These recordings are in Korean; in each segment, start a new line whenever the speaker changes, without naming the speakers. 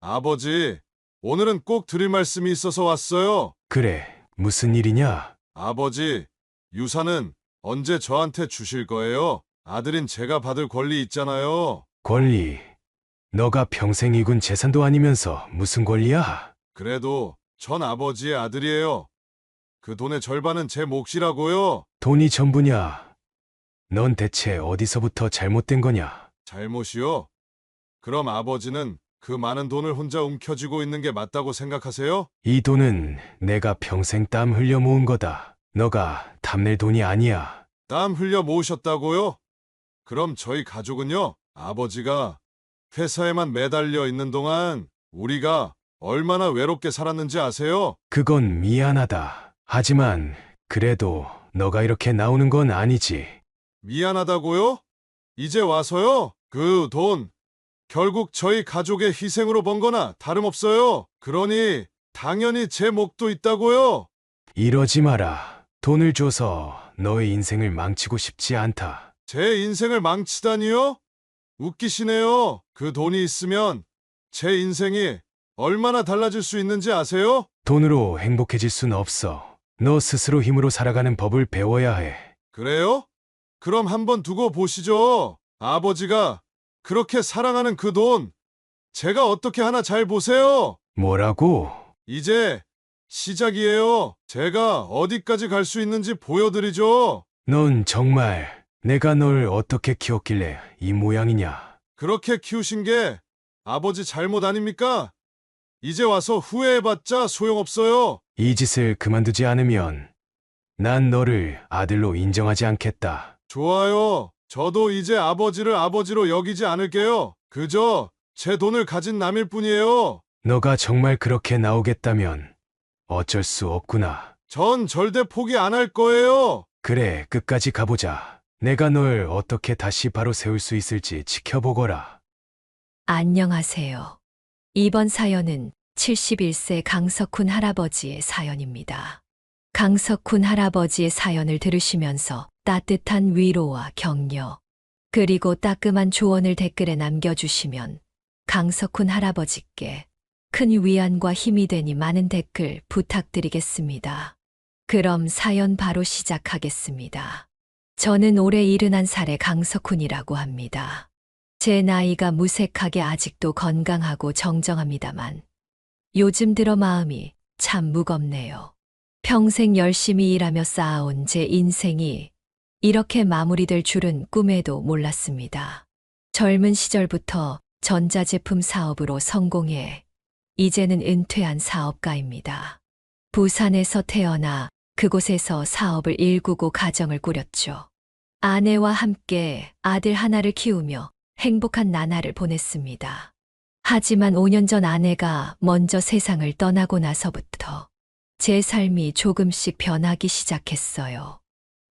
아버지, 오늘은 꼭 드릴 말씀이 있어서 왔어요.
그래, 무슨 일이냐?
아버지, 유산은 언제 저한테 주실 거예요? 아들인 제가 받을 권리 있잖아요.
권리. 너가 평생 이군 재산도 아니면서 무슨 권리야?
그래도 전 아버지의 아들이에요. 그 돈의 절반은 제 몫이라고요.
돈이 전부냐? 넌 대체 어디서부터 잘못된 거냐?
잘못이요? 그럼 아버지는 그 많은 돈을 혼자 움켜쥐고 있는 게 맞다고 생각하세요?
이 돈은 내가 평생 땀 흘려 모은 거다. 너가 탐낼 돈이 아니야.
땀 흘려 모으셨다고요? 그럼 저희 가족은요? 아버지가 회사에만 매달려 있는 동안 우리가 얼마나 외롭게 살았는지 아세요?
그건 미안하다. 하지만 그래도 너가 이렇게 나오는 건 아니지.
미안하다고요? 이제 와서요? 그 돈 결국 저희 가족의 희생으로 번 거나 다름없어요. 그러니 당연히 제 몫도 있다고요.
이러지 마라. 돈을 줘서 너의 인생을 망치고 싶지 않다.
제 인생을 망치다니요? 웃기시네요. 그 돈이 있으면 제 인생이 얼마나 달라질 수 있는지 아세요?
돈으로 행복해질 순 없어. 너 스스로 힘으로 살아가는 법을 배워야 해.
그래요? 그럼 한번 두고 보시죠. 아버지가 그렇게 사랑하는 그 돈, 제가 어떻게 하나 잘 보세요.
뭐라고?
이제 시작이에요. 제가 어디까지 갈 수 있는지 보여드리죠.
넌 정말 내가 널 어떻게 키웠길래 이 모양이냐?
그렇게 키우신 게 아버지 잘못 아닙니까? 이제 와서 후회해봤자 소용없어요.
이 짓을 그만두지 않으면 난 너를 아들로 인정하지 않겠다.
좋아요. 저도 이제 아버지를 아버지로 여기지 않을게요. 그저 제 돈을 가진 남일 뿐이에요.
너가 정말 그렇게 나오겠다면 어쩔 수 없구나.
전 절대 포기 안 할 거예요.
그래, 끝까지 가보자. 내가 널 어떻게 다시 바로 세울 수 있을지 지켜보거라.
안녕하세요. 이번 사연은 71세 강석훈 할아버지의 사연입니다. 강석훈 할아버지의 사연을 들으시면서 따뜻한 위로와 격려, 그리고 따끔한 조언을 댓글에 남겨주시면 강석훈 할아버지께 큰 위안과 힘이 되니 많은 댓글 부탁드리겠습니다. 그럼 사연 바로 시작하겠습니다. 저는 올해 71살의 강석훈이라고 합니다. 제 나이가 무색하게 아직도 건강하고 정정합니다만 요즘 들어 마음이 참 무겁네요. 평생 열심히 일하며 쌓아온 제 인생이 이렇게 마무리될 줄은 꿈에도 몰랐습니다. 젊은 시절부터 전자제품 사업으로 성공해 이제는 은퇴한 사업가입니다. 부산에서 태어나 그곳에서 사업을 일구고 가정을 꾸렸죠. 아내와 함께 아들 하나를 키우며 행복한 나날을 보냈습니다. 하지만 5년 전 아내가 먼저 세상을 떠나고 나서부터 제 삶이 조금씩 변하기 시작했어요.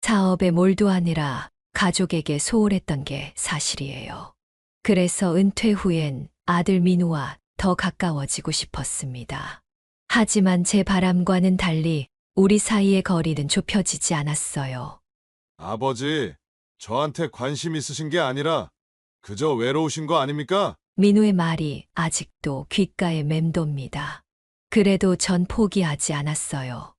사업에 몰두하느라 가족에게 소홀했던 게 사실이에요. 그래서 은퇴 후엔 아들 민우와 더 가까워지고 싶었습니다. 하지만 제 바람과는 달리 우리 사이의 거리는 좁혀지지 않았어요.
아버지, 저한테 관심 있으신 게 아니라 그저 외로우신 거 아닙니까?
민우의 말이 아직도 귓가에 맴돕니다. 그래도 전 포기하지 않았어요.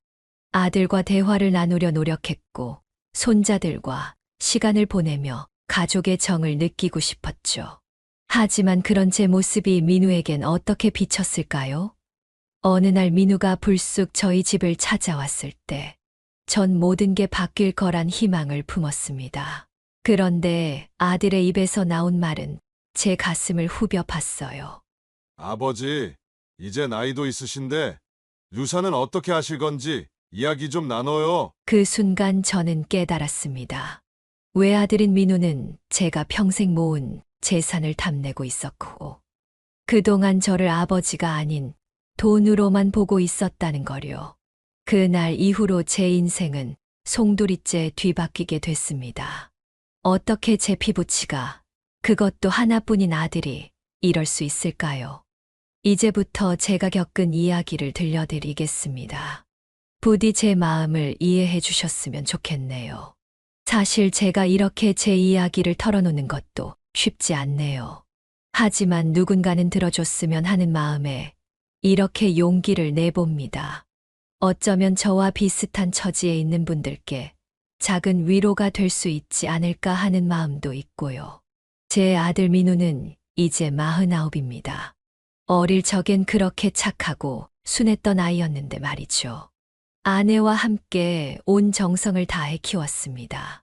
아들과 대화를 나누려 노력했고 손자들과 시간을 보내며 가족의 정을 느끼고 싶었죠. 하지만 그런 제 모습이 민우에겐 어떻게 비쳤을까요? 어느 날 민우가 불쑥 저희 집을 찾아왔을 때 전 모든 게 바뀔 거란 희망을 품었습니다. 그런데 아들의 입에서 나온 말은 제 가슴을 후벼 팠어요.
아버지, 이제 나이도 있으신데 유산은 어떻게 하실 건지 이야기 좀 나눠요.
그 순간 저는 깨달았습니다. 외아들인 민우는 제가 평생 모은 재산을 탐내고 있었고 그동안 저를 아버지가 아닌 돈으로만 보고 있었다는 거요. 그날 이후로 제 인생은 송두리째 뒤바뀌게 됐습니다. 어떻게 제 피부치가, 그것도 하나뿐인 아들이 이럴 수 있을까요? 이제부터 제가 겪은 이야기를 들려드리겠습니다. 부디 제 마음을 이해해 주셨으면 좋겠네요. 사실 제가 이렇게 제 이야기를 털어놓는 것도 쉽지 않네요. 하지만 누군가는 들어줬으면 하는 마음에 이렇게 용기를 내봅니다. 어쩌면 저와 비슷한 처지에 있는 분들께 작은 위로가 될 수 있지 않을까 하는 마음도 있고요. 제 아들 민우는 이제 49입니다. 어릴 적엔 그렇게 착하고 순했던 아이였는데 말이죠. 아내와 함께 온 정성을 다해 키웠습니다.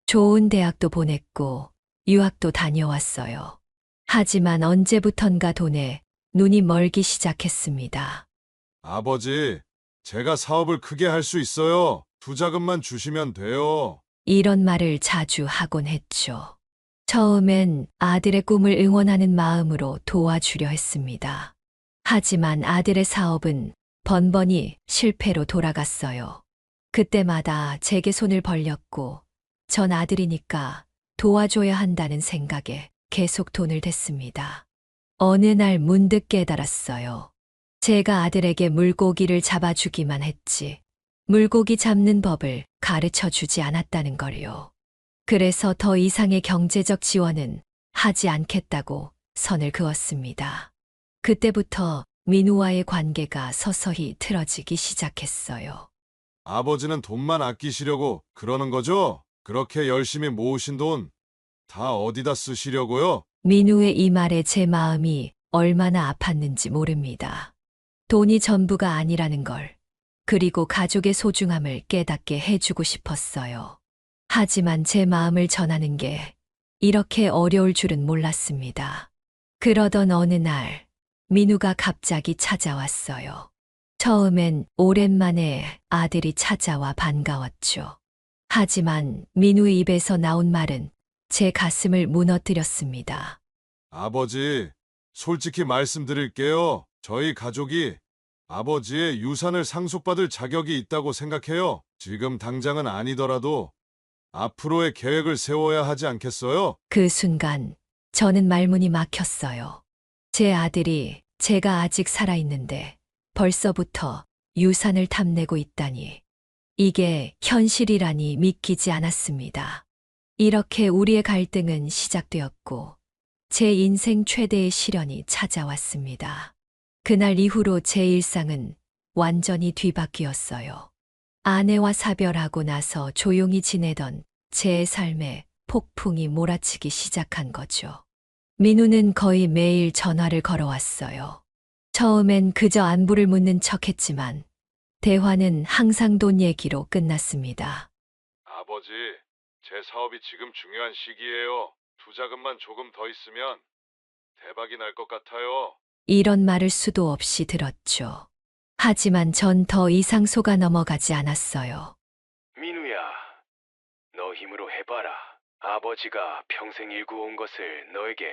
좋은 대학도 보냈고 유학도 다녀왔어요. 하지만 언제부턴가 돈에 눈이 멀기 시작했습니다.
아버지, 제가 사업을 크게 할 수 있어요. 투자금만 주시면 돼요.
이런 말을 자주 하곤 했죠. 처음엔 아들의 꿈을 응원하는 마음으로 도와주려 했습니다. 하지만 아들의 사업은 번번이 실패로 돌아갔어요. 그때마다 제게 손을 벌렸고 전 아들이니까 도와줘야 한다는 생각에 계속 돈을 댔습니다. 어느 날 문득 깨달았어요. 제가 아들에게 물고기를 잡아주기만 했지 물고기 잡는 법을 가르쳐 주지 않았다는 걸요. 그래서 더 이상의 경제적 지원은 하지 않겠다고 선을 그었습니다. 그때부터 민우와의 관계가 서서히 틀어지기 시작했어요.
아버지는 돈만 아끼시려고 그러는 거죠? 그렇게 열심히 모으신 돈 다 어디다 쓰시려고요?
민우의 이 말에 제 마음이 얼마나 아팠는지 모릅니다. 돈이 전부가 아니라는 걸, 그리고 가족의 소중함을 깨닫게 해주고 싶었어요. 하지만 제 마음을 전하는 게 이렇게 어려울 줄은 몰랐습니다. 그러던 어느 날, 민우가 갑자기 찾아왔어요. 처음엔 오랜만에 아들이 찾아와 반가웠죠. 하지만 민우의 입에서 나온 말은 제 가슴을 무너뜨렸습니다.
아버지, 솔직히 말씀드릴게요. 저희 가족이 아버지의 유산을 상속받을 자격이 있다고 생각해요. 지금 당장은 아니더라도 앞으로의 계획을 세워야 하지 않겠어요?
그 순간 저는 말문이 막혔어요. 제 아들이 제가 아직 살아있는데 벌써부터 유산을 탐내고 있다니. 이게 현실이라니 믿기지 않았습니다. 이렇게 우리의 갈등은 시작되었고 제 인생 최대의 시련이 찾아왔습니다. 그날 이후로 제 일상은 완전히 뒤바뀌었어요. 아내와 사별하고 나서 조용히 지내던 제 삶에 폭풍이 몰아치기 시작한 거죠. 민우는 거의 매일 전화를 걸어왔어요. 처음엔 그저 안부를 묻는 척했지만 대화는 항상 돈 얘기로 끝났습니다.
아버지, 제 사업이 지금 중요한 시기예요. 투자금만 조금 더 있으면 대박이 날 것 같아요.
이런 말을 수도 없이 들었죠. 하지만 전 더 이상 속아 넘어가지 않았어요.
민우야, 너 힘으로 해봐라. 아버지가 평생 일구어온 것을 너에게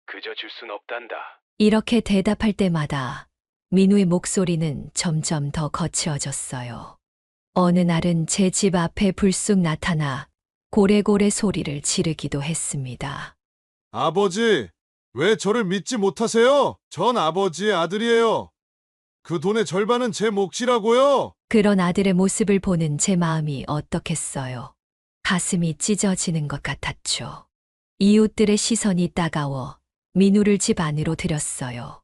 그저 줄 순 없단다.
이렇게 대답할 때마다 민우의 목소리는 점점 더 거칠어졌어요. 어느 날은 제 집 앞에 불쑥 나타나 고래고래 소리를 지르기도 했습니다.
아버지, 왜 저를 믿지 못하세요? 전 아버지의 아들이에요. 그 돈의 절반은 제 몫이라고요.
그런 아들의 모습을 보는 제 마음이 어떻겠어요. 가슴이 찢어지는 것 같았죠. 이웃들의 시선이 따가워 민우를 집 안으로 들였어요.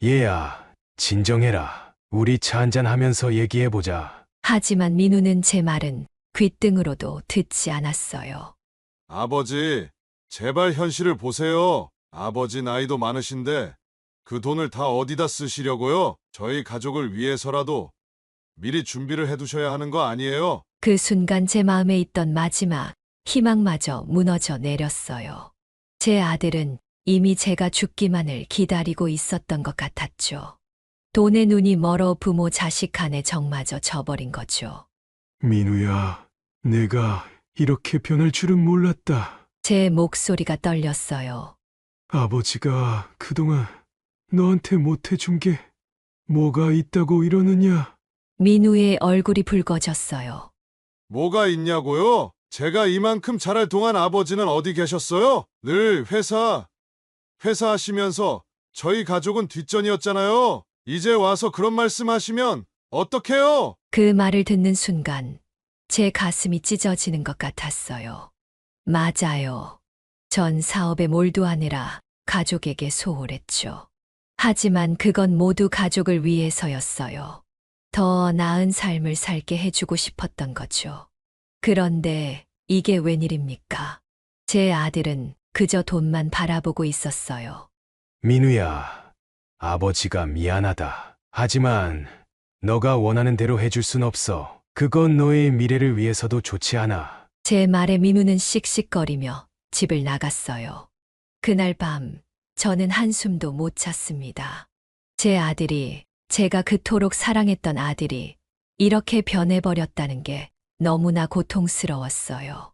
얘야, 진정해라. 우리 차 한잔 하면서 얘기해보자.
하지만 민우는 제 말은 귓등으로도 듣지 않았어요.
아버지, 제발 현실을 보세요. 아버지 나이도 많으신데 그 돈을 다 어디다 쓰시려고요? 저희 가족을 위해서라도 미리 준비를 해두셔야 하는 거 아니에요?
그 순간 제 마음에 있던 마지막 희망마저 무너져 내렸어요. 제 아들은 이미 제가 죽기만을 기다리고 있었던 것 같았죠. 돈에 눈이 멀어 부모 자식 간의 정마저 져버린 거죠.
민우야, 내가 이렇게 변할 줄은 몰랐다.
제 목소리가 떨렸어요.
아버지가 그동안 너한테 못해준 게 뭐가 있다고 이러느냐?
민우의 얼굴이 붉어졌어요.
뭐가 있냐고요? 제가 이만큼 잘할 동안 아버지는 어디 계셨어요? 늘 회사 하시면서 저희 가족은 뒷전이었잖아요. 이제 와서 그런 말씀 하시면 어떡해요?
그 말을 듣는 순간 제 가슴이 찢어지는 것 같았어요. 맞아요. 전 사업에 몰두하느라 가족에게 소홀했죠. 하지만 그건 모두 가족을 위해서였어요. 더 나은 삶을 살게 해주고 싶었던 거죠. 그런데 이게 웬일입니까? 제 아들은 그저 돈만 바라보고 있었어요.
민우야, 아버지가 미안하다. 하지만 너가 원하는 대로 해줄 순 없어. 그건 너의 미래를 위해서도 좋지 않아.
제 말에 민우는 씩씩거리며 집을 나갔어요. 그날 밤 저는 한숨도 못 잤습니다. 제 아들이, 제가 그토록 사랑했던 아들이 이렇게 변해버렸다는 게 너무나 고통스러웠어요.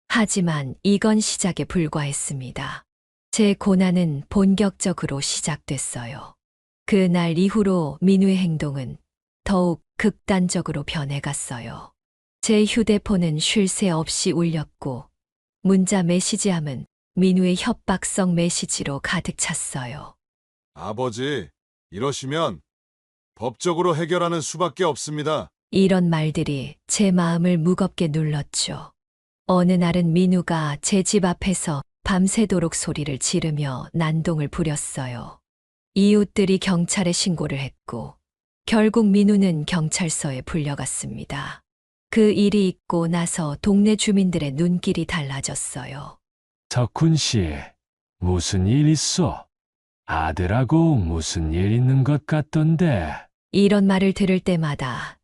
하지만 이건 시작에 불과했습니다. 제 고난은 본격적으로 시작됐어요. 그날 이후로 민우의 행동은 더욱 극단적으로 변해갔어요. 제 휴대폰은 쉴 새 없이 울렸고 문자 메시지함은 민우의 협박성 메시지로 가득 찼어요.
아버지, 이러시면 법적으로 해결하는 수밖에 없습니다.
이런 말들이 제 마음을 무겁게 눌렀죠. 어느 날은 민우가 제 집 앞에서 밤새도록 소리를 지르며 난동을 부렸어요. 이웃들이 경찰에 신고를 했고 결국 민우는 경찰서에 불려갔습니다. 그 일이 있고 나서 동네 주민들의 눈길이 달라졌어요.
덕훈 씨, 무슨 일 있어? 아들하고 무슨 일 있는 것 같던데.
이런 말을 들을 때마다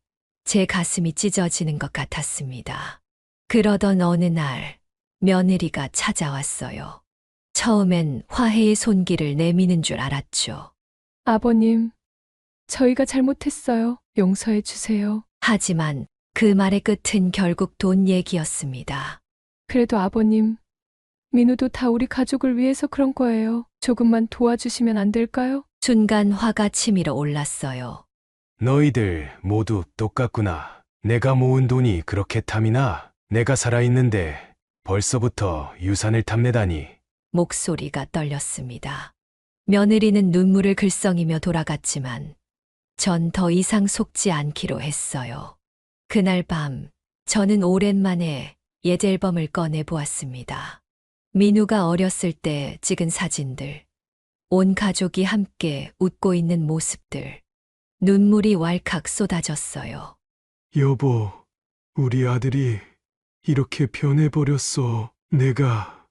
제 가슴이 찢어지는 것 같았습니다. 그러던 어느 날 며느리가 찾아왔어요. 처음엔 화해의 손길을 내미는 줄 알았죠.
아버님, 저희가 잘못했어요. 용서해 주세요.
하지만 그 말의 끝은 결국 돈 얘기였습니다.
그래도 아버님, 민우도 다 우리 가족을 위해서 그런 거예요. 조금만 도와주시면 안 될까요?
순간 화가 치밀어 올랐어요.
너희들 모두 똑같구나. 내가 모은 돈이 그렇게 탐이나? 내가 살아있는데 벌써부터 유산을 탐내다니.
목소리가 떨렸습니다. 며느리는 눈물을 글썽이며 돌아갔지만 전 더 이상 속지 않기로 했어요. 그날 밤 저는 오랜만에 옛 앨범을 꺼내 보았습니다. 민우가 어렸을 때 찍은 사진들, 온 가족이 함께 웃고 있는 모습들, 눈물이 왈칵 쏟아졌어요.
여보, 우리 아들이 이렇게 변해버렸어. 내가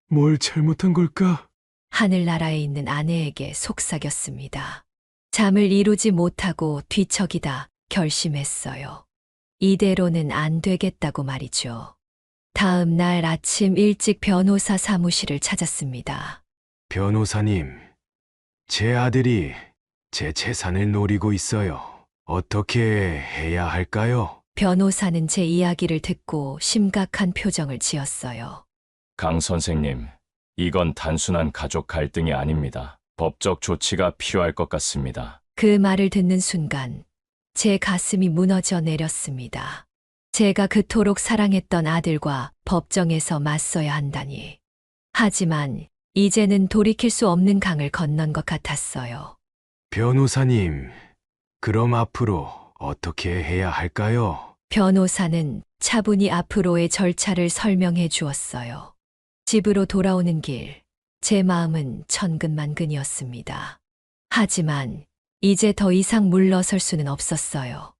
뭘 잘못한 걸까?
하늘나라에 있는 아내에게 속삭였습니다. 잠을 이루지 못하고 뒤척이다 결심했어요. 이대로는 안 되겠다고 말이죠. 다음 날 아침 일찍 변호사 사무실을 찾았습니다.
변호사님, 제 아들이 제 재산을 노리고 있어요. 어떻게 해야 할까요?
변호사는 제 이야기를 듣고 심각한 표정을 지었어요.
강 선생님, 이건 단순한 가족 갈등이 아닙니다. 법적 조치가 필요할 것 같습니다.
그 말을 듣는 순간 제 가슴이 무너져 내렸습니다. 제가 그토록 사랑했던 아들과 법정에서 맞서야 한다니. 하지만 이제는 돌이킬 수 없는 강을 건넌 것 같았어요.
변호사님, 그럼 앞으로 어떻게 해야 할까요?
변호사는 차분히 앞으로의 절차를 설명해 주었어요. 집으로 돌아오는 길, 제 마음은 천근만근이었습니다. 하지만 이제 더 이상 물러설 수는 없었어요.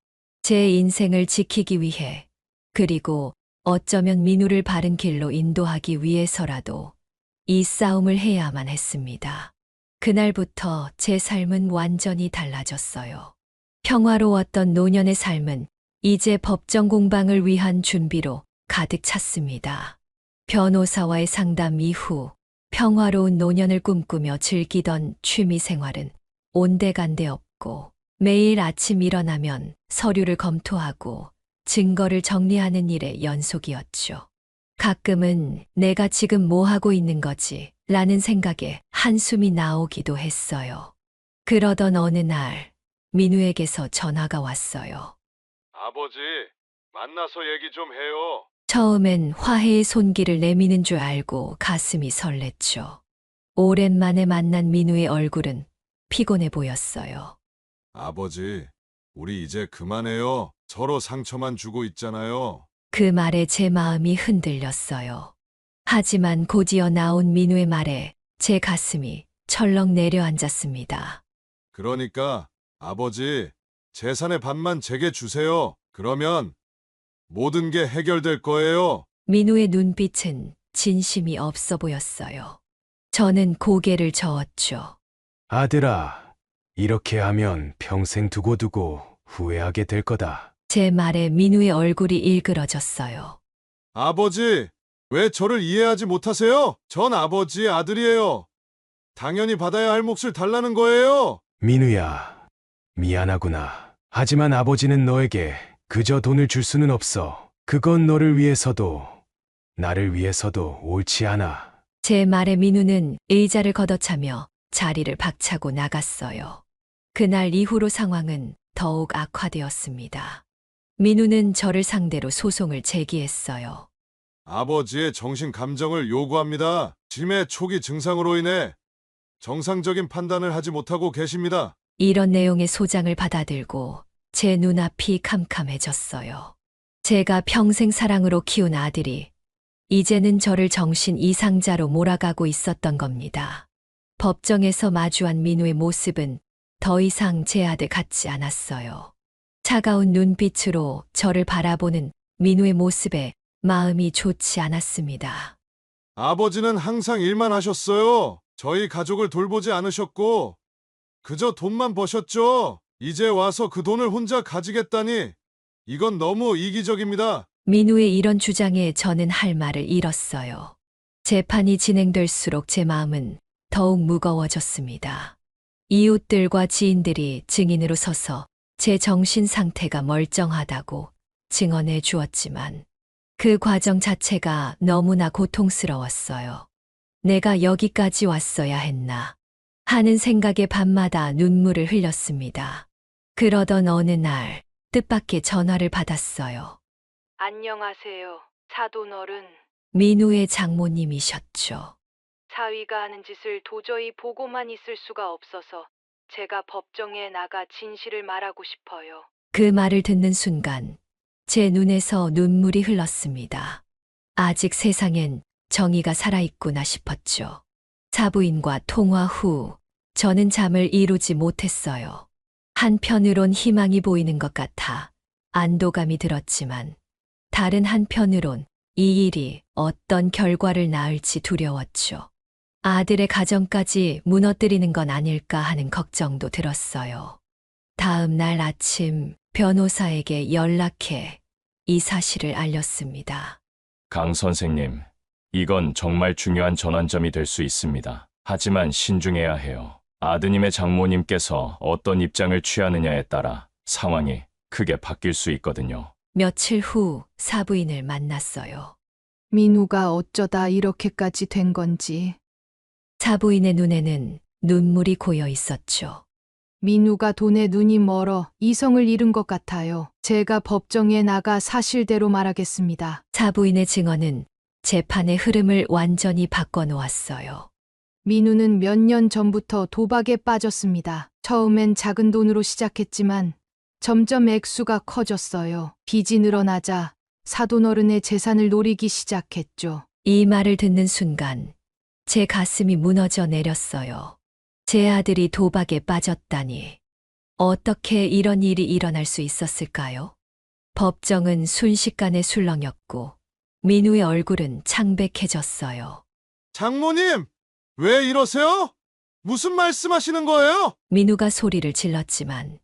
제 인생을 지키기 위해, 그리고 어쩌면 민우를 바른 길로 인도하기 위해서라도 이 싸움을 해야만 했습니다. 그날부터 제 삶은 완전히 달라졌어요. 평화로웠던 노년의 삶은 이제 법정 공방을 위한 준비로 가득 찼습니다. 변호사와의 상담 이후 평화로운 노년을 꿈꾸며 즐기던 취미 생활은 온데간데 없고 매일 아침 일어나면 서류를 검토하고 증거를 정리하는 일의 연속이었죠. 가끔은 내가 지금 뭐 하고 있는 거지? 라는 생각에 한숨이 나오기도 했어요. 그러던 어느 날 민우에게서 전화가 왔어요.
아버지, 만나서 얘기 좀 해요.
처음엔 화해의 손길을 내미는 줄 알고 가슴이 설렜죠. 오랜만에 만난 민우의 얼굴은 피곤해 보였어요.
아버지, 우리 이제 그만해요. 서로 상처만 주고 있잖아요.
그 말에 제 마음이 흔들렸어요. 하지만 곧이어 나온 민우의 말에 제 가슴이 철렁 내려앉았습니다.
그러니까 아버지, 재산의 반만 제게 주세요. 그러면 모든 게 해결될 거예요.
민우의 눈빛은 진심이 없어 보였어요. 저는 고개를 저었죠.
아들아, 이렇게 하면 평생 두고두고 후회하게 될 거다.
제 말에 민우의 얼굴이 일그러졌어요.
아버지, 왜 저를 이해하지 못하세요? 전 아버지의 아들이에요. 당연히 받아야 할 몫을 달라는 거예요.
민우야, 미안하구나. 하지만 아버지는 너에게 그저 돈을 줄 수는 없어. 그건 너를 위해서도, 나를 위해서도 옳지 않아.
제 말에 민우는 의자를 걷어차며 자리를 박차고 나갔어요. 그날 이후로 상황은 더욱 악화되었습니다. 민우는 저를 상대로 소송을 제기했어요.
아버지의 정신 감정을 요구합니다. 치매 초기 증상으로 인해 정상적인 판단을 하지 못하고 계십니다.
이런 내용의 소장을 받아들고 제 눈앞이 캄캄해졌어요. 제가 평생 사랑으로 키운 아들이 이제는 저를 정신 이상자로 몰아가고 있었던 겁니다. 법정에서 마주한 민우의 모습은 더 이상 제 아들 같지 않았어요. 차가운 눈빛으로 저를 바라보는 민우의 모습에 마음이 좋지 않았습니다.
아버지는 항상 일만 하셨어요. 저희 가족을 돌보지 않으셨고 그저 돈만 버셨죠. 이제 와서 그 돈을 혼자 가지겠다니 이건 너무 이기적입니다.
민우의 이런 주장에 저는 할 말을 잃었어요. 재판이 진행될수록 제 마음은 더욱 무거워졌습니다. 이웃들과 지인들이 증인으로 서서 제 정신 상태가 멀쩡하다고 증언해 주었지만 그 과정 자체가 너무나 고통스러웠어요. 내가 여기까지 왔어야 했나 하는 생각에 밤마다 눈물을 흘렸습니다. 그러던 어느 날 뜻밖의 전화를 받았어요.
안녕하세요. 사돈어른.
민우의 장모님이셨죠.
사위가 하는 짓을 도저히 보고만 있을 수가 없어서 제가 법정에 나가 진실을 말하고 싶어요.
그 말을 듣는 순간 제 눈에서 눈물이 흘렀습니다. 아직 세상엔 정의가 살아있구나 싶었죠. 사부인과 통화 후 저는 잠을 이루지 못했어요. 한편으론 희망이 보이는 것 같아 안도감이 들었지만 다른 한편으론 이 일이 어떤 결과를 낳을지 두려웠죠. 아들의 가정까지 무너뜨리는 건 아닐까 하는 걱정도 들었어요. 다음 날 아침 변호사에게 연락해 이 사실을 알렸습니다.
강 선생님, 이건 정말 중요한 전환점이 될 수 있습니다. 하지만 신중해야 해요. 아드님의 장모님께서 어떤 입장을 취하느냐에 따라 상황이 크게 바뀔 수 있거든요.
며칠 후 사부인을 만났어요.
민우가 어쩌다 이렇게까지 된 건지.
사부인의 눈에는 눈물이 고여 있었죠.
민우가 돈에 눈이 멀어 이성을 잃은 것 같아요. 제가 법정에 나가 사실대로 말하겠습니다.
사부인의 증언은 재판의 흐름을 완전히 바꿔놓았어요.
민우는 몇 년 전부터 도박에 빠졌습니다. 처음엔 작은 돈으로 시작했지만 점점 액수가 커졌어요. 빚이 늘어나자 사돈어른의 재산을 노리기 시작했죠.
이 말을 듣는 순간 제 가슴이 무너져 내렸어요. 제 아들이 도박에 빠졌다니. 어떻게 이런 일이 일어날 수 있었을까요? 법정은 순식간에 술렁였고 민우의 얼굴은 창백해졌어요.
장모님, 왜 이러세요? 무슨 말씀하시는 거예요?
민우가 소리를 질렀지만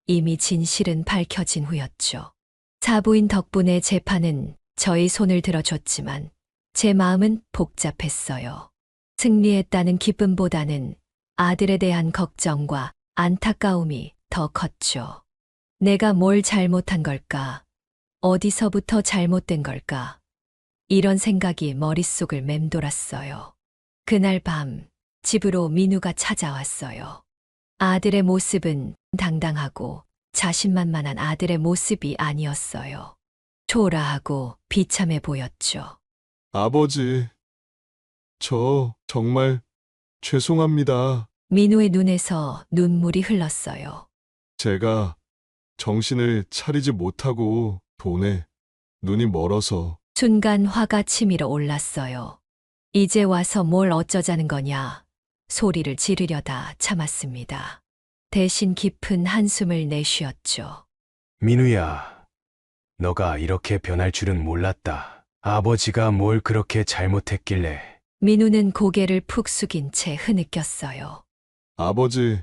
이미 진실은 밝혀진 후였죠. 사부인 덕분에 재판은 저희 손을 들어줬지만 제 마음은 복잡했어요. 승리했다는 기쁨보다는 아들에 대한 걱정과 안타까움이 더 컸죠. 내가 뭘 잘못한 걸까? 어디서부터 잘못된 걸까? 이런 생각이 머릿속을 맴돌았어요. 그날 밤 집으로 민우가 찾아왔어요. 아들의 모습은 당당하고 자신만만한 아들의 모습이 아니었어요. 초라하고 비참해 보였죠.
아버지, 저 정말 죄송합니다.
민우의 눈에서 눈물이 흘렀어요.
제가 정신을 차리지 못하고 돈에 눈이 멀어서
순간 화가 치밀어 올랐어요. 이제 와서 뭘 어쩌자는 거냐. 소리를 지르려다 참았습니다. 대신 깊은 한숨을 내쉬었죠.
민우야, 너가 이렇게 변할 줄은 몰랐다. 아버지가 뭘 그렇게 잘못했길래.
민우는 고개를 푹 숙인 채 흐느꼈어요.
아버지,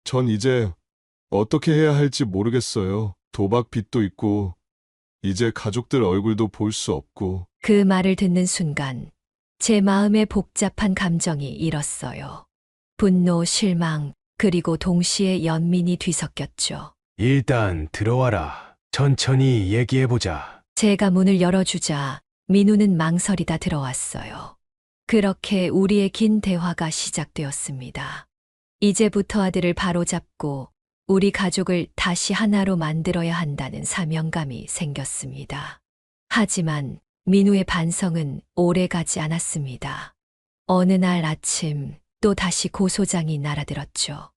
전 이제 어떻게 해야 할지 모르겠어요. 도박 빚도 있고, 이제 가족들 얼굴도 볼 수 없고.
그 말을 듣는 순간 제 마음에 복잡한 감정이 일었어요. 분노, 실망, 그리고 동시에 연민이 뒤섞였죠.
일단 들어와라. 천천히 얘기해보자.
제가 문을 열어주자 민우는 망설이다 들어왔어요. 그렇게 우리의 긴 대화가 시작되었습니다. 이제부터 아들을 바로잡고 우리 가족을 다시 하나로 만들어야 한다는 사명감이 생겼습니다. 하지만 민우의 반성은 오래가지 않았습니다. 어느 날 아침 또 다시 고소장이 날아들었죠.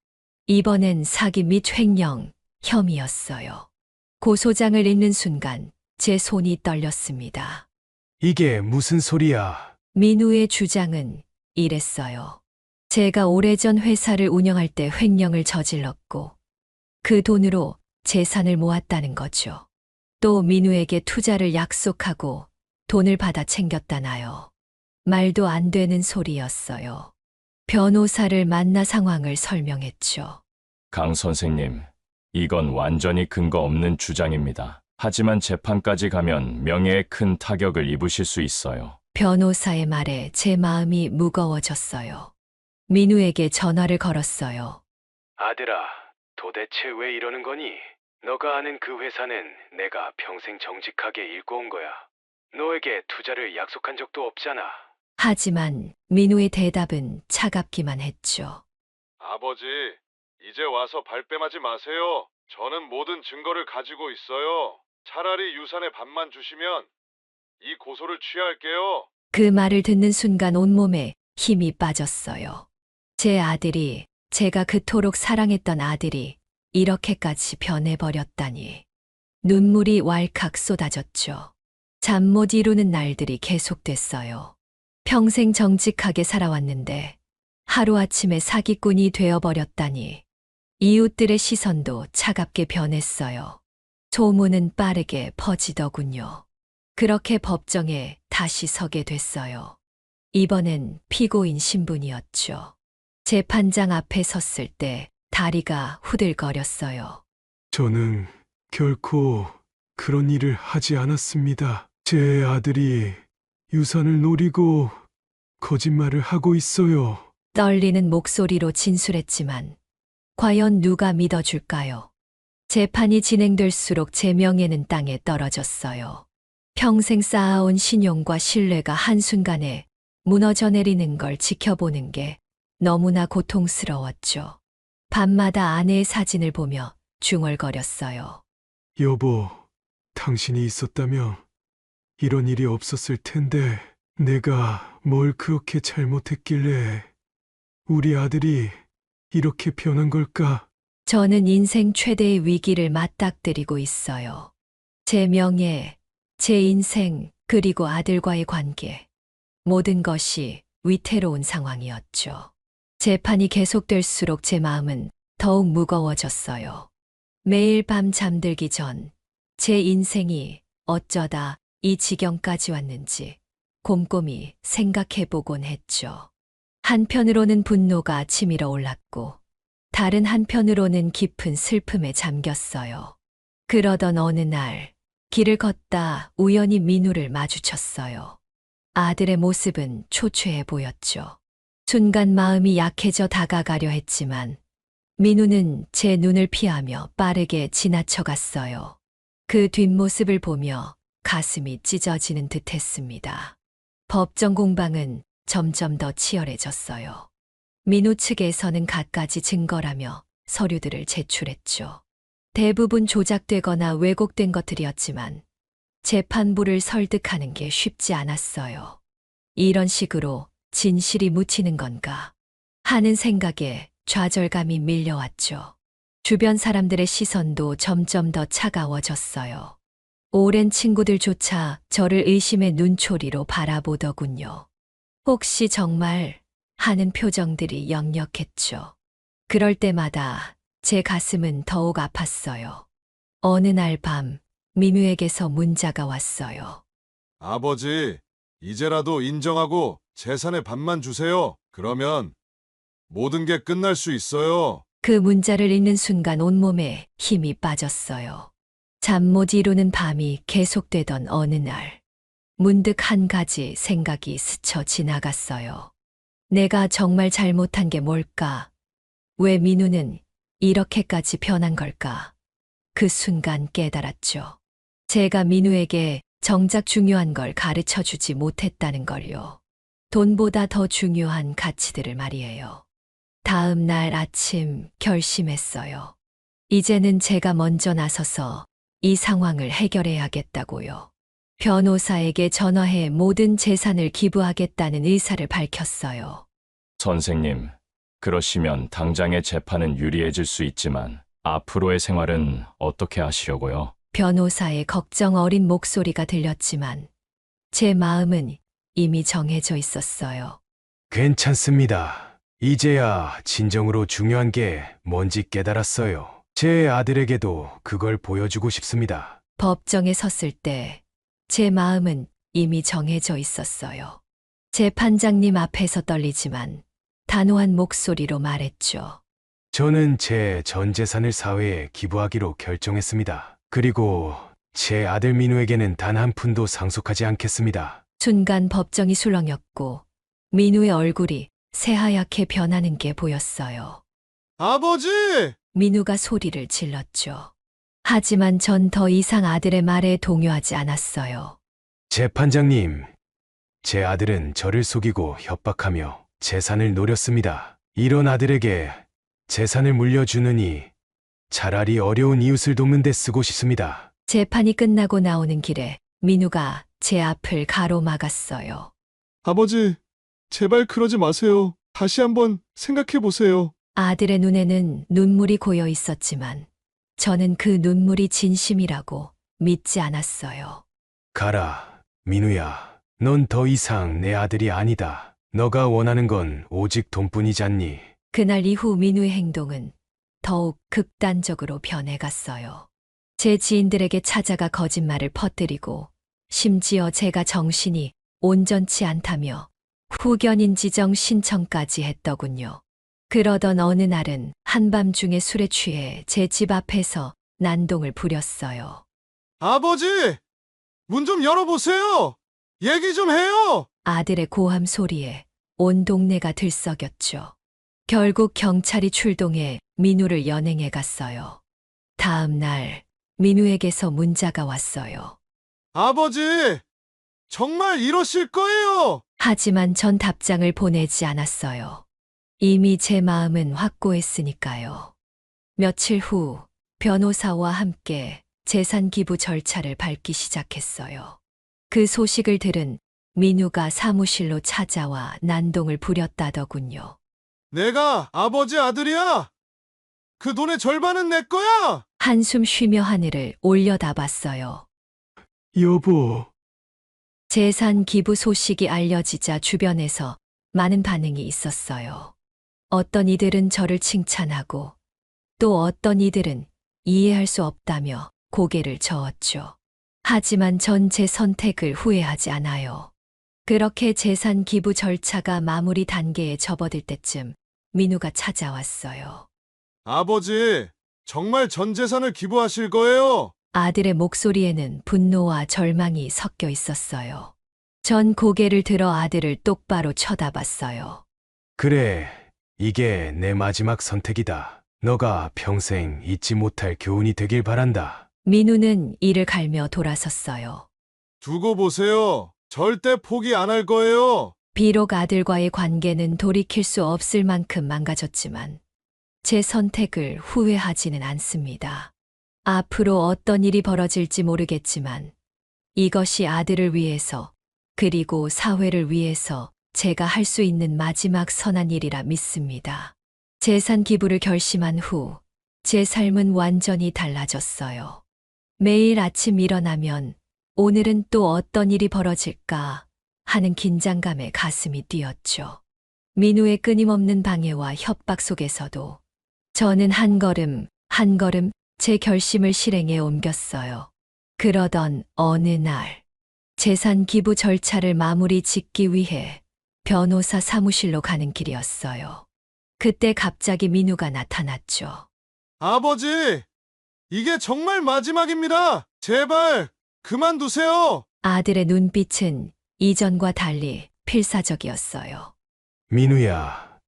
이번엔 사기 및 횡령 혐의였어요. 고소장을 읽는 순간 제 손이 떨렸습니다.
이게 무슨 소리야?
민우의 주장은 이랬어요. 제가 오래전 회사를 운영할 때 횡령을 저질렀고 그 돈으로 재산을 모았다는 거죠. 또 민우에게 투자를 약속하고 돈을 받아 챙겼다나요. 말도 안 되는 소리였어요. 변호사를 만나 상황을 설명했죠.
강 선생님, 이건 완전히 근거 없는 주장입니다. 하지만 재판까지 가면 명예에 큰 타격을 입으실 수 있어요.
변호사의 말에 제 마음이 무거워졌어요. 민우에게 전화를 걸었어요.
아들아, 도대체 왜 이러는 거니? 너가 아는 그 회사는 내가 평생 정직하게 일궈 온 거야. 너에게 투자를 약속한 적도 없잖아.
하지만 민우의 대답은 차갑기만 했죠.
아버지, 이제 와서 발뺌하지 마세요. 저는 모든 증거를 가지고 있어요. 차라리 유산의 반만 주시면 이 고소를 취할게요.
그 말을 듣는 순간 온몸에 힘이 빠졌어요. 제 아들이, 제가 그토록 사랑했던 아들이 이렇게까지 변해버렸다니. 눈물이 왈칵 쏟아졌죠. 잠 못 이루는 날들이 계속됐어요. 평생 정직하게 살아왔는데 하루아침에 사기꾼이 되어버렸다니. 이웃들의 시선도 차갑게 변했어요. 소문은 빠르게 퍼지더군요. 그렇게 법정에 다시 서게 됐어요. 이번엔 피고인 신분이었죠. 재판장 앞에 섰을 때 다리가 후들거렸어요.
저는 결코 그런 일을 하지 않았습니다. 제 아들이 유산을 노리고 거짓말을 하고 있어요.
떨리는 목소리로 진술했지만 과연 누가 믿어줄까요? 재판이 진행될수록 제 명예는 땅에 떨어졌어요. 평생 쌓아온 신용과 신뢰가 한순간에 무너져 내리는 걸 지켜보는 게 너무나 고통스러웠죠. 밤마다 아내의 사진을 보며 중얼거렸어요.
여보, 당신이 있었다면 이런 일이 없었을 텐데 내가 뭘 그렇게 잘못했길래 우리 아들이 이렇게 변한 걸까?
저는 인생 최대의 위기를 맞닥뜨리고 있어요. 제 명예, 제 인생, 그리고 아들과의 관계. 모든 것이 위태로운 상황이었죠. 재판이 계속될수록 제 마음은 더욱 무거워졌어요. 매일 밤 잠들기 전 제 인생이 어쩌다 이 지경까지 왔는지 곰곰이 생각해보곤 했죠. 한편으로는 분노가 치밀어 올랐고 다른 한편으로는 깊은 슬픔에 잠겼어요. 그러던 어느 날 길을 걷다 우연히 민우를 마주쳤어요. 아들의 모습은 초췌해 보였죠. 순간 마음이 약해져 다가가려 했지만 민우는 제 눈을 피하며 빠르게 지나쳐갔어요. 그 뒷모습을 보며 가슴이 찢어지는 듯 했습니다. 법정 공방은 점점 더 치열해졌어요. 민우 측에서는 갖가지 증거라며 서류들을 제출했죠. 대부분 조작되거나 왜곡된 것들이었지만 재판부를 설득하는 게 쉽지 않았어요. 이런 식으로 진실이 묻히는 건가 하는 생각에 좌절감이 밀려왔죠. 주변 사람들의 시선도 점점 더 차가워졌어요. 오랜 친구들조차 저를 의심의 눈초리로 바라보더군요. 혹시 정말 하는 표정들이 역력했죠. 그럴 때마다 제 가슴은 더욱 아팠어요. 어느 날 밤, 민우에게서 문자가 왔어요.
아버지, 이제라도 인정하고 재산의 반만 주세요. 그러면 모든 게 끝날 수 있어요.
그 문자를 읽는 순간 온몸에 힘이 빠졌어요. 잠 못 이루는 밤이 계속되던 어느 날, 문득 한 가지 생각이 스쳐 지나갔어요. 내가 정말 잘못한 게 뭘까? 왜 민우는 이렇게까지 변한 걸까? 그 순간 깨달았죠. 제가 민우에게 정작 중요한 걸 가르쳐 주지 못했다는 걸요. 돈보다 더 중요한 가치들을 말이에요. 다음 날 아침 결심했어요. 이제는 제가 먼저 나서서 이 상황을 해결해야겠다고요. 변호사에게 전화해 모든 재산을 기부하겠다는 의사를 밝혔어요.
선생님, 그러시면 당장의 재판은 유리해질 수 있지만 앞으로의 생활은 어떻게 하시려고요?
변호사의 걱정 어린 목소리가 들렸지만 제 마음은 이미 정해져 있었어요.
괜찮습니다. 이제야 진정으로 중요한 게 뭔지 깨달았어요. 제 아들에게도 그걸 보여주고 싶습니다.
법정에 섰을 때 제 마음은 이미 정해져 있었어요. 재판장님 앞에서 떨리지만 단호한 목소리로 말했죠.
저는 제 전 재산을 사회에 기부하기로 결정했습니다. 그리고 제 아들 민우에게는 단 한 푼도 상속하지 않겠습니다.
순간 법정이 술렁였고 민우의 얼굴이 새하얗게 변하는 게 보였어요.
아버지!
민우가 소리를 질렀죠. 하지만 전 더 이상 아들의 말에 동요하지 않았어요.
재판장님, 제 아들은 저를 속이고 협박하며 재산을 노렸습니다. 이런 아들에게 재산을 물려주느니 차라리 어려운 이웃을 돕는 데 쓰고 싶습니다.
재판이 끝나고 나오는 길에 민우가 제 앞을 가로막았어요.
아버지, 제발 그러지 마세요. 다시 한번 생각해 보세요.
아들의 눈에는 눈물이 고여 있었지만 저는 그 눈물이 진심이라고 믿지 않았어요.
가라, 민우야. 넌 더 이상 내 아들이 아니다. 너가 원하는 건 오직 돈뿐이잖니.
그날 이후 민우의 행동은 더욱 극단적으로 변해갔어요. 제 지인들에게 찾아가 거짓말을 퍼뜨리고 심지어 제가 정신이 온전치 않다며 후견인 지정 신청까지 했더군요. 그러던 어느 날은 한밤중에 술에 취해 제 집 앞에서 난동을 부렸어요.
아버지! 문 좀 열어보세요! 얘기 좀 해요!
아들의 고함 소리에 온 동네가 들썩였죠. 결국 경찰이 출동해 민우를 연행해 갔어요. 다음 날 민우에게서 문자가 왔어요.
아버지! 정말 이러실 거예요!
하지만 전 답장을 보내지 않았어요. 이미 제 마음은 확고했으니까요. 며칠 후 변호사와 함께 재산 기부 절차를 밟기 시작했어요. 그 소식을 들은 민우가 사무실로 찾아와 난동을 부렸다더군요.
내가 아버지 아들이야! 그 돈의 절반은 내 거야!
한숨 쉬며 하늘을 올려다봤어요.
여보,
재산 기부 소식이 알려지자 주변에서 많은 반응이 있었어요. 어떤 이들은 저를 칭찬하고 또 어떤 이들은 이해할 수 없다며 고개를 저었죠. 하지만 전 제 선택을 후회하지 않아요. 그렇게 재산 기부 절차가 마무리 단계에 접어들 때쯤 민우가 찾아왔어요.
아버지, 정말 전 재산을 기부하실 거예요?
아들의 목소리에는 분노와 절망이 섞여 있었어요. 전 고개를 들어 아들을 똑바로 쳐다봤어요.
그래. 이게 내 마지막 선택이다. 너가 평생 잊지 못할 교훈이 되길 바란다.
민우는 이를 갈며 돌아섰어요.
두고 보세요. 절대 포기 안 할 거예요.
비록 아들과의 관계는 돌이킬 수 없을 만큼 망가졌지만 제 선택을 후회하지는 않습니다. 앞으로 어떤 일이 벌어질지 모르겠지만 이것이 아들을 위해서 그리고 사회를 위해서 제가 할 수 있는 마지막 선한 일이라 믿습니다. 재산 기부를 결심한 후 제 삶은 완전히 달라졌어요. 매일 아침 일어나면 오늘은 또 어떤 일이 벌어질까 하는 긴장감에 가슴이 뛰었죠. 민우의 끊임없는 방해와 협박 속에서도 저는 한 걸음 한 걸음 제 결심을 실행에 옮겼어요. 그러던 어느 날 재산 기부 절차를 마무리 짓기 위해 변호사 사무실로 가는 길이었어요. 그때 갑자기 민우가 나타났죠.
아버지, 이게 정말 마지막입니다. 제발 그만두세요.
아들의 눈빛은 이전과 달리 필사적이었어요.
민우야,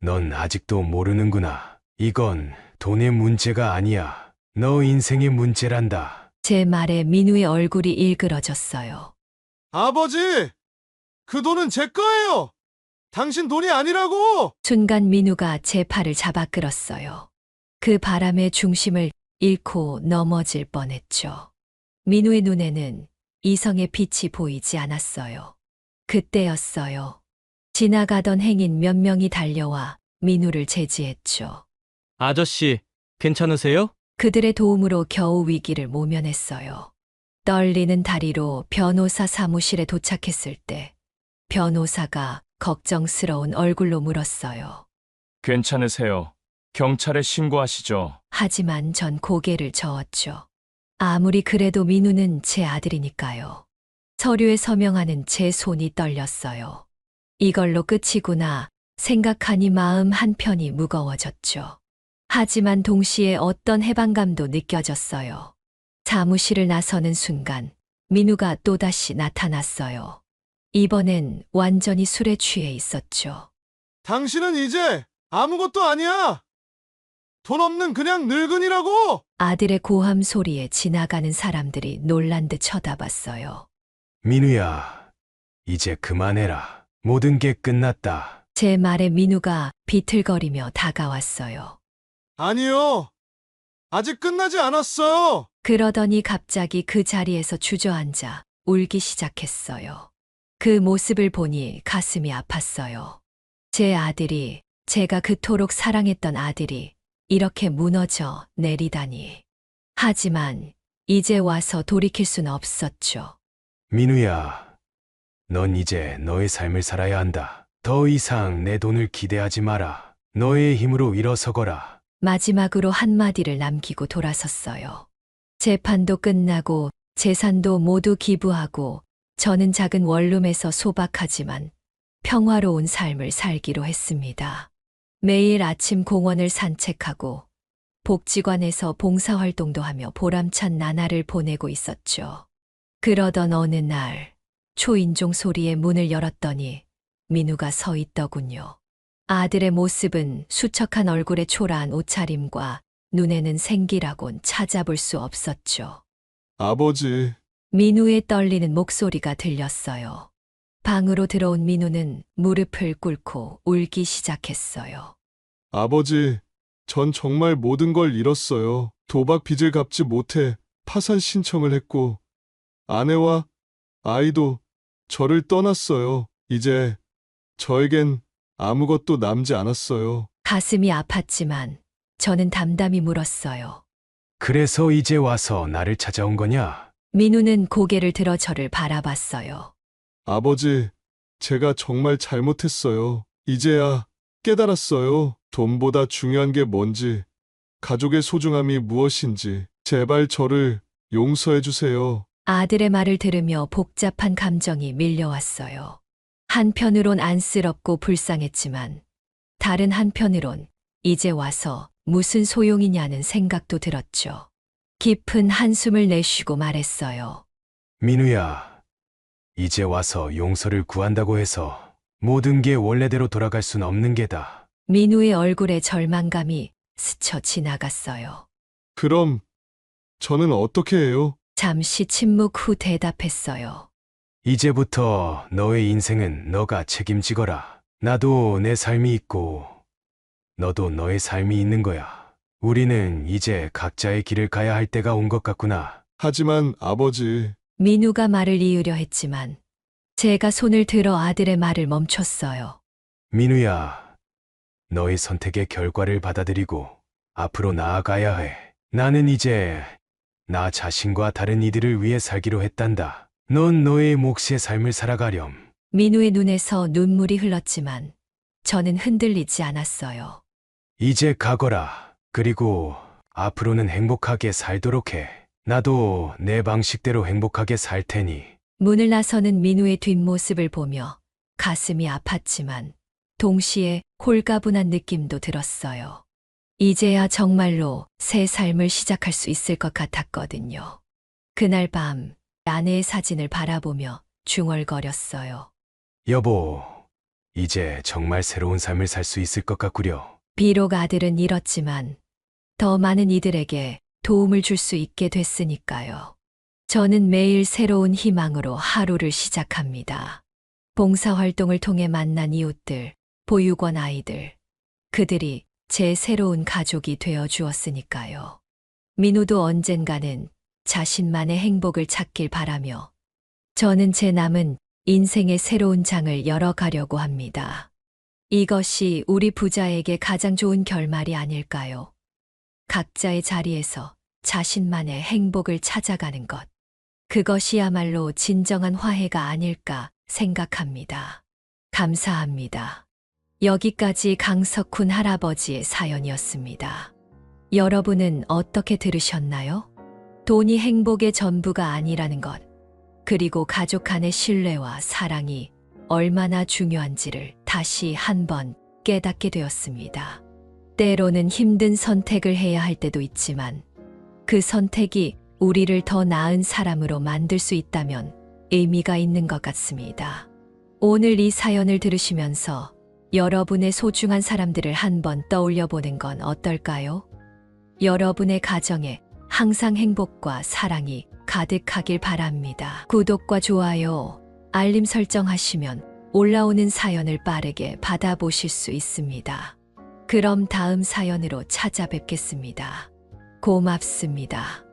넌 아직도 모르는구나. 이건 돈의 문제가 아니야. 너 인생의 문제란다.
제 말에 민우의 얼굴이 일그러졌어요.
아버지, 그 돈은 제 거예요. 당신 돈이 아니라고.
순간 민우가 제 팔을 잡아 끌었어요. 그 바람의 중심을 잃고 넘어질 뻔했죠. 민우의 눈에는 이성의 빛이 보이지 않았어요. 그때였어요. 지나가던 행인 몇 명이 달려와 민우를 제지했죠.
아저씨, 괜찮으세요?
그들의 도움으로 겨우 위기를 모면했어요. 떨리는 다리로 변호사 사무실에 도착했을 때 변호사가 걱정스러운 얼굴로 물었어요.
괜찮으세요? 경찰에 신고하시죠.
하지만 전 고개를 저었죠. 아무리 그래도 민우는 제 아들이니까요. 서류에 서명하는 제 손이 떨렸어요. 이걸로 끝이구나 생각하니 마음 한편이 무거워졌죠. 하지만 동시에 어떤 해방감도 느껴졌어요. 사무실을 나서는 순간 민우가 또다시 나타났어요. 이번엔 완전히 술에 취해 있었죠.
당신은 이제 아무것도 아니야. 돈 없는 그냥 늙은이라고.
아들의 고함 소리에 지나가는 사람들이 놀란 듯 쳐다봤어요.
민우야, 이제 그만해라. 모든 게 끝났다.
제 말에 민우가 비틀거리며 다가왔어요.
아니요. 아직 끝나지 않았어요.
그러더니 갑자기 그 자리에서 주저앉아 울기 시작했어요. 그 모습을 보니 가슴이 아팠어요. 제 아들이, 제가 그토록 사랑했던 아들이 이렇게 무너져 내리다니. 하지만 이제 와서 돌이킬 수는 없었죠.
민우야, 넌 이제 너의 삶을 살아야 한다. 더 이상 내 돈을 기대하지 마라. 너의 힘으로 일어서거라.
마지막으로 한마디를 남기고 돌아섰어요. 재판도 끝나고 재산도 모두 기부하고 저는 작은 원룸에서 소박하지만 평화로운 삶을 살기로 했습니다. 매일 아침 공원을 산책하고 복지관에서 봉사활동도 하며 보람찬 나날을 보내고 있었죠. 그러던 어느 날 초인종 소리에 문을 열었더니 민우가 서 있더군요. 아들의 모습은 수척한 얼굴에 초라한 옷차림과 눈에는 생기라곤 찾아볼 수 없었죠.
아버지,
민우의 떨리는 목소리가 들렸어요. 방으로 들어온 민우는 무릎을 꿇고 울기 시작했어요.
아버지, 전 정말 모든 걸 잃었어요. 도박 빚을 갚지 못해 파산 신청을 했고, 아내와 아이도 저를 떠났어요. 이제 저에겐 아무것도 남지 않았어요.
가슴이 아팠지만 저는 담담히 물었어요.
그래서 이제 와서 나를 찾아온 거냐?
민우는 고개를 들어 저를 바라봤어요.
아버지, 제가 정말 잘못했어요. 이제야 깨달았어요. 돈보다 중요한 게 뭔지, 가족의 소중함이 무엇인지. 제발 저를 용서해 주세요.
아들의 말을 들으며 복잡한 감정이 밀려왔어요. 한편으론 안쓰럽고 불쌍했지만 다른 한편으론 이제 와서 무슨 소용이냐는 생각도 들었죠. 깊은 한숨을 내쉬고 말했어요.
민우야, 이제 와서 용서를 구한다고 해서 모든 게 원래대로 돌아갈 순 없는 게다.
민우의 얼굴에 절망감이 스쳐 지나갔어요.
그럼 저는 어떻게 해요?
잠시 침묵 후 대답했어요.
이제부터 너의 인생은 너가 책임지거라. 나도 내 삶이 있고 너도 너의 삶이 있는 거야. 우리는 이제 각자의 길을 가야 할 때가 온 것 같구나.
하지만 아버지,
민우가 말을 이으려 했지만 제가 손을 들어 아들의 말을 멈췄어요.
민우야, 너의 선택의 결과를 받아들이고 앞으로 나아가야 해. 나는 이제 나 자신과 다른 이들을 위해 살기로 했단다. 넌 너의 몫의 삶을 살아가렴.
민우의 눈에서 눈물이 흘렀지만 저는 흔들리지 않았어요.
이제 가거라. 그리고 앞으로는 행복하게 살도록 해. 나도 내 방식대로 행복하게 살 테니.
문을 나서는 민우의 뒷모습을 보며 가슴이 아팠지만 동시에 홀가분한 느낌도 들었어요. 이제야 정말로 새 삶을 시작할 수 있을 것 같았거든요. 그날 밤 아내의 사진을 바라보며 중얼거렸어요.
여보, 이제 정말 새로운 삶을 살 수 있을 것 같구려.
비록 아들은 잃었지만 더 많은 이들에게 도움을 줄 수 있게 됐으니까요. 저는 매일 새로운 희망으로 하루를 시작합니다. 봉사활동을 통해 만난 이웃들, 보육원 아이들, 그들이 제 새로운 가족이 되어 주었으니까요. 민우도 언젠가는 자신만의 행복을 찾길 바라며 저는 제 남은 인생의 새로운 장을 열어가려고 합니다. 이것이 우리 부자에게 가장 좋은 결말이 아닐까요? 각자의 자리에서 자신만의 행복을 찾아가는 것. 그것이야말로 진정한 화해가 아닐까 생각합니다. 감사합니다. 여기까지 강석훈 할아버지의 사연이었습니다. 여러분은 어떻게 들으셨나요? 돈이 행복의 전부가 아니라는 것, 그리고 가족 간의 신뢰와 사랑이 얼마나 중요한지를 다시 한번 깨닫게 되었습니다. 때로는 힘든 선택을 해야 할 때도 있지만 그 선택이 우리를 더 나은 사람으로 만들 수 있다면 의미가 있는 것 같습니다. 오늘 이 사연을 들으시면서 여러분의 소중한 사람들을 한번 떠올려 보는 건 어떨까요? 여러분의 가정에 항상 행복과 사랑이 가득하길 바랍니다. 구독과 좋아요, 알림 설정하시면 올라오는 사연을 빠르게 받아보실 수 있습니다. 그럼 다음 사연으로 찾아뵙겠습니다. 고맙습니다.